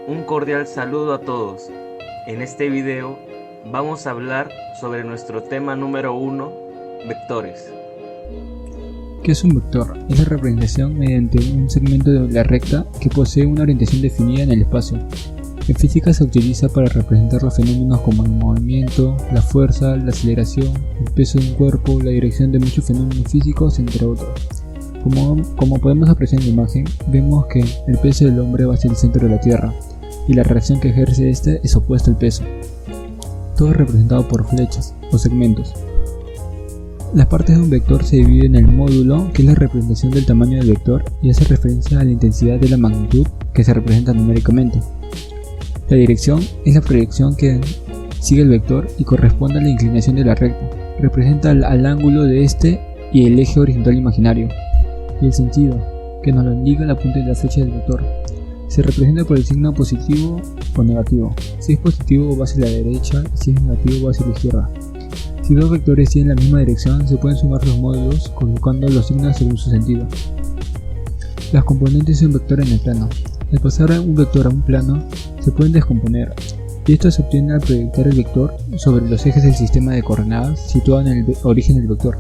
Un cordial saludo a todos. En este video vamos a hablar sobre nuestro tema número 1, vectores. ¿Qué es un vector? Es la representación mediante un segmento de la recta que posee una orientación definida en el espacio. En física se utiliza para representar los fenómenos como el movimiento, la fuerza, la aceleración, el peso de un cuerpo, la dirección de muchos fenómenos físicos, entre otros. Como podemos apreciar en la imagen, vemos que el peso del hombre va hacia el centro de la Tierra, y la reacción que ejerce este es opuesta al peso. Todo es representado por flechas o segmentos. Las partes de un vector se dividen en el módulo, que es la representación del tamaño del vector y hace referencia a la intensidad de la magnitud que se representa numéricamente. La dirección es la proyección que sigue el vector y corresponde a la inclinación de la recta. Representa al ángulo de este y el eje horizontal imaginario. Y el sentido, que nos lo indica la punta de la flecha del vector. Se representa por el signo positivo o negativo. Si es positivo va hacia la derecha y si es negativo va hacia la izquierda. Si dos vectores tienen la misma dirección, se pueden sumar los módulos colocando los signos según su sentido. Las componentes de un vector en el plano. Al pasar un vector a un plano, se pueden descomponer, y esto se obtiene al proyectar el vector sobre los ejes del sistema de coordenadas situado en el origen del vector,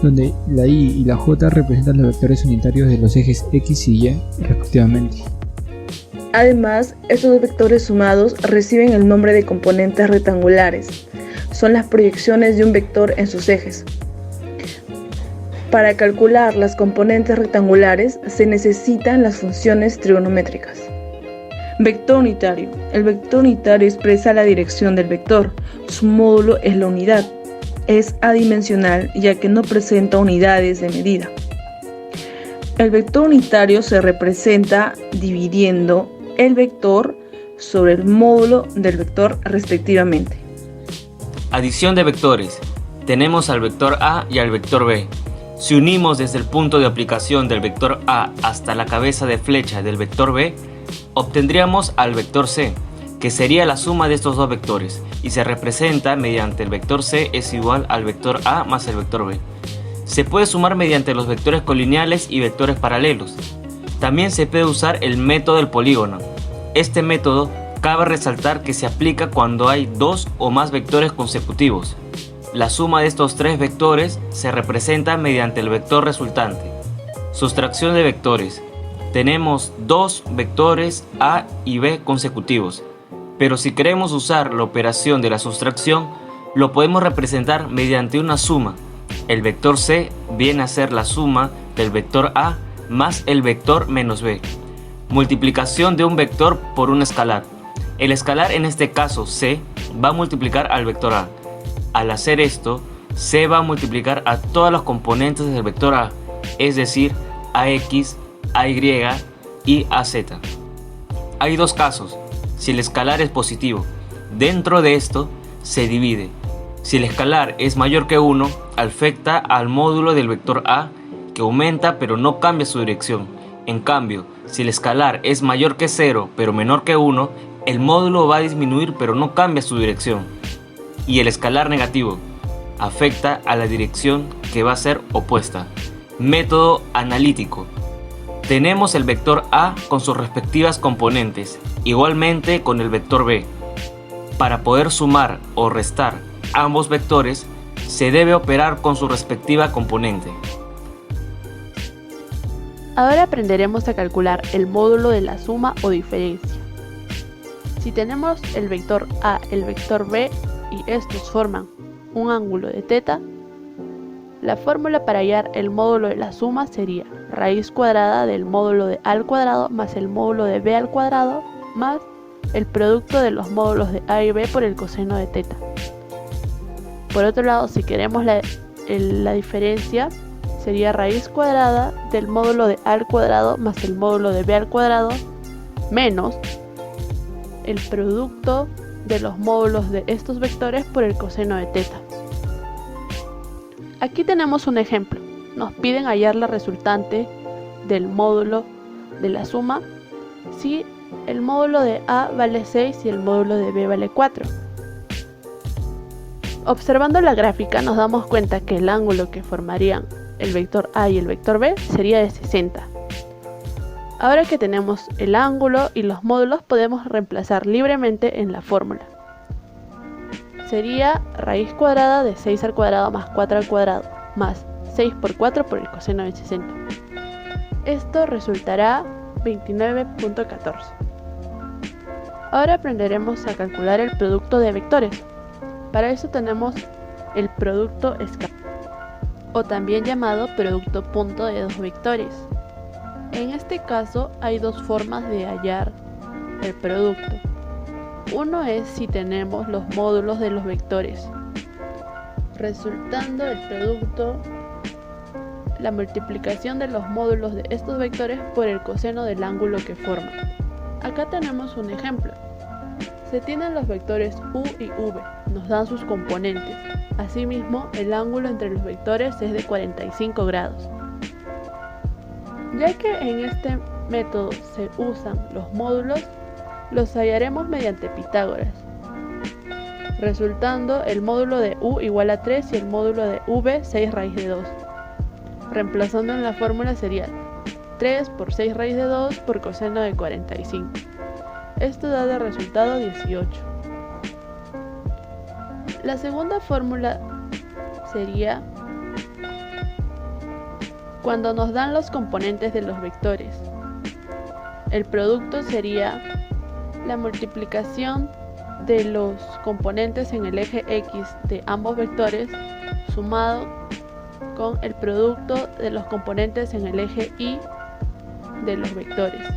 donde la y y la j representan los vectores unitarios de los ejes x y y, respectivamente. Además, estos vectores sumados reciben el nombre de componentes rectangulares. Son las proyecciones de un vector en sus ejes. Para calcular las componentes rectangulares se necesitan las funciones trigonométricas. Vector unitario. El vector unitario expresa la dirección del vector. Su módulo es la unidad. Es adimensional ya que no presenta unidades de medida. El vector unitario se representa dividiendo el vector sobre el módulo del vector respectivamente. Adición de vectores. Tenemos al vector A y al vector B. Si unimos desde el punto de aplicación del vector A hasta la cabeza de flecha del vector B, obtendríamos al vector C, que sería la suma de estos dos vectores, y se representa mediante el vector C es igual al vector A más el vector B. Se puede sumar mediante los vectores colineales y vectores paralelos. También se puede usar el método del polígono. Este método cabe resaltar que se aplica cuando hay dos o más vectores consecutivos. La suma de estos tres vectores se representa mediante el vector resultante. Sustracción de vectores. Tenemos dos vectores A y B consecutivos, pero si queremos usar la operación de la sustracción, lo podemos representar mediante una suma. El vector C viene a ser la suma del vector A más el vector menos B. Multiplicación de un vector por un escalar. El escalar, en este caso C, va a multiplicar al vector A. Al hacer esto, C va a multiplicar a todas las componentes del vector A, es decir, AX, AY y AZ. Hay dos casos. Si el escalar es positivo, dentro de esto se divide. Si el escalar es mayor que 1, afecta al módulo del vector A, que aumenta pero no cambia su dirección. En cambio, si el escalar es mayor que 0 pero menor que 1, el módulo va a disminuir pero no cambia su dirección. Y el escalar negativo afecta a la dirección que va a ser opuesta. Método analítico. Tenemos el vector A con sus respectivas componentes, igualmente con el vector B. Para poder sumar o restar ambos vectores, se debe operar con su respectiva componente. Ahora aprenderemos a calcular el módulo de la suma o diferencia. Si tenemos el vector A, el vector B y estos forman un ángulo de θ, la fórmula para hallar el módulo de la suma sería raíz cuadrada del módulo de A al cuadrado más el módulo de B al cuadrado más el producto de los módulos de A y B por el coseno de θ. Por otro lado, si queremos la diferencia, sería raíz cuadrada del módulo de A al cuadrado más el módulo de B al cuadrado menos el producto de los módulos de estos vectores por el coseno de θ. Aquí tenemos un ejemplo. Nos piden hallar la resultante del módulo de la suma si el módulo de A vale 6 y el módulo de B vale 4. Observando la gráfica nos damos cuenta que el ángulo que formarían el vector A y el vector B sería de 60. Ahora que tenemos el ángulo y los módulos, podemos reemplazar libremente en la fórmula. Sería raíz cuadrada de 6 al cuadrado más 4 al cuadrado más 6 por 4 por el coseno de 60. Esto resultará 29.14. Ahora aprenderemos a calcular el producto de vectores. Para eso tenemos el producto escalar, o también llamado producto punto de dos vectores. En este caso hay dos formas de hallar el producto. Uno es si tenemos los módulos de los vectores, resultando el producto la multiplicación de los módulos de estos vectores por el coseno del ángulo que forman. Acá tenemos un ejemplo. Se tienen los vectores u y v, nos dan sus componentes. Asimismo, el ángulo entre los vectores es de 45 grados. Ya que en este método se usan los módulos, los hallaremos mediante Pitágoras, resultando el módulo de u igual a 3 y el módulo de v 6 raíz de 2. Reemplazando en la fórmula sería 3 por 6 raíz de 2 por coseno de 45. Esto da de resultado 18. La segunda fórmula sería cuando nos dan los componentes de los vectores. El producto sería la multiplicación de los componentes en el eje X de ambos vectores sumado con el producto de los componentes en el eje Y de los vectores.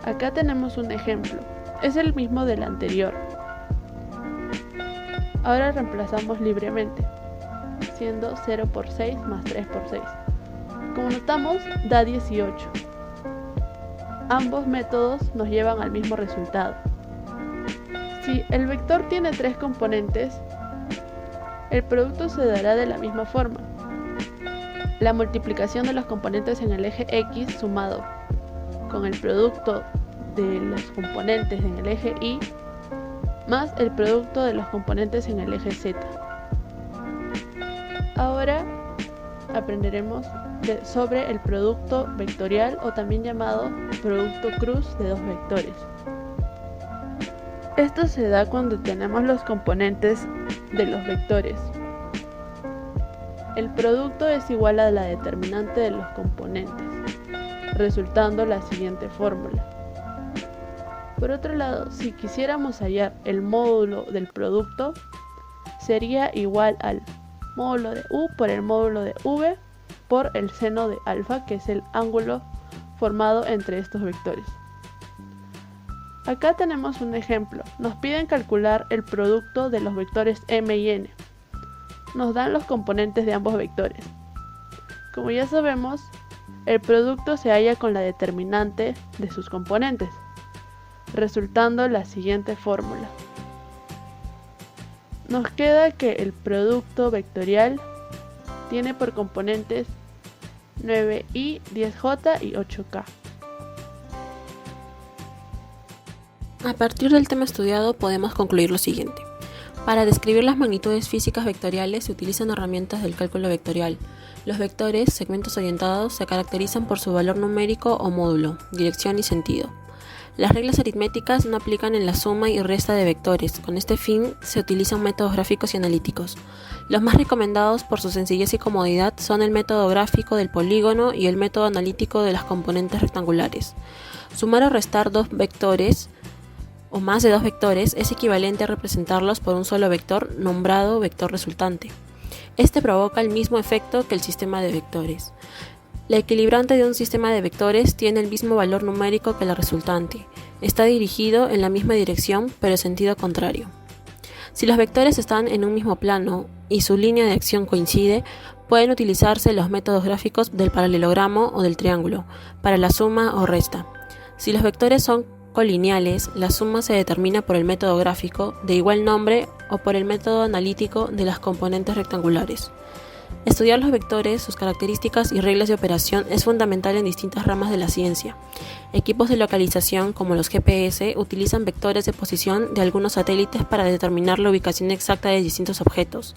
Acá tenemos un ejemplo, es el mismo del anterior. Ahora reemplazamos libremente, siendo 0 por 6 más 3 por 6. Como notamos, da 18. Ambos métodos nos llevan al mismo resultado. Si el vector tiene 3 componentes, el producto se dará de la misma forma. La multiplicación de los componentes en el eje X sumado con el producto de los componentes en el eje Y más el producto de los componentes en el eje Z. Ahora aprenderemos sobre el producto vectorial o también llamado producto cruz de dos vectores. Esto se da cuando tenemos los componentes de los vectores. El producto es igual a la determinante de los componentes, resultando la siguiente fórmula. Por otro lado, si quisiéramos hallar el módulo del producto, sería igual al módulo de u por el módulo de v por el seno de alfa, que es el ángulo formado entre estos vectores. Acá tenemos un ejemplo. Nos piden calcular el producto de los vectores m y n. Nos dan los componentes de ambos vectores. Como ya sabemos, el producto se halla con la determinante de sus componentes, resultando la siguiente fórmula. Nos queda que el producto vectorial tiene por componentes 9i, 10j y 8k. A partir del tema estudiado podemos concluir lo siguiente. Para describir las magnitudes físicas vectoriales se utilizan herramientas del cálculo vectorial. Los vectores, segmentos orientados, se caracterizan por su valor numérico o módulo, dirección y sentido. Las reglas aritméticas no aplican en la suma y resta de vectores. Con este fin se utilizan métodos gráficos y analíticos. Los más recomendados por su sencillez y comodidad son el método gráfico del polígono y el método analítico de las componentes rectangulares. Sumar o restar dos vectores o más de dos vectores es equivalente a representarlos por un solo vector nombrado vector resultante. Este provoca el mismo efecto que el sistema de vectores. La equilibrante de un sistema de vectores tiene el mismo valor numérico que la resultante. Está dirigido en la misma dirección, pero en sentido contrario. Si los vectores están en un mismo plano y su línea de acción coincide, pueden utilizarse los métodos gráficos del paralelogramo o del triángulo para la suma o resta. Si los vectores son colineales, la suma se determina por el método gráfico de igual nombre o por el método analítico de las componentes rectangulares. Estudiar los vectores, sus características y reglas de operación es fundamental en distintas ramas de la ciencia. Equipos de localización como los GPS utilizan vectores de posición de algunos satélites para determinar la ubicación exacta de distintos objetos.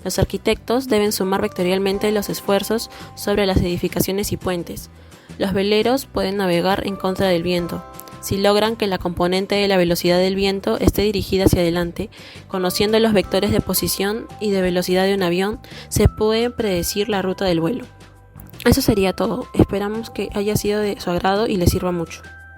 Los arquitectos deben sumar vectorialmente los esfuerzos sobre las edificaciones y puentes. Los veleros pueden navegar en contra del viento. Si logran que la componente de la velocidad del viento esté dirigida hacia adelante, conociendo los vectores de posición y de velocidad de un avión, se puede predecir la ruta del vuelo. Eso sería todo. Esperamos que haya sido de su agrado y les sirva mucho.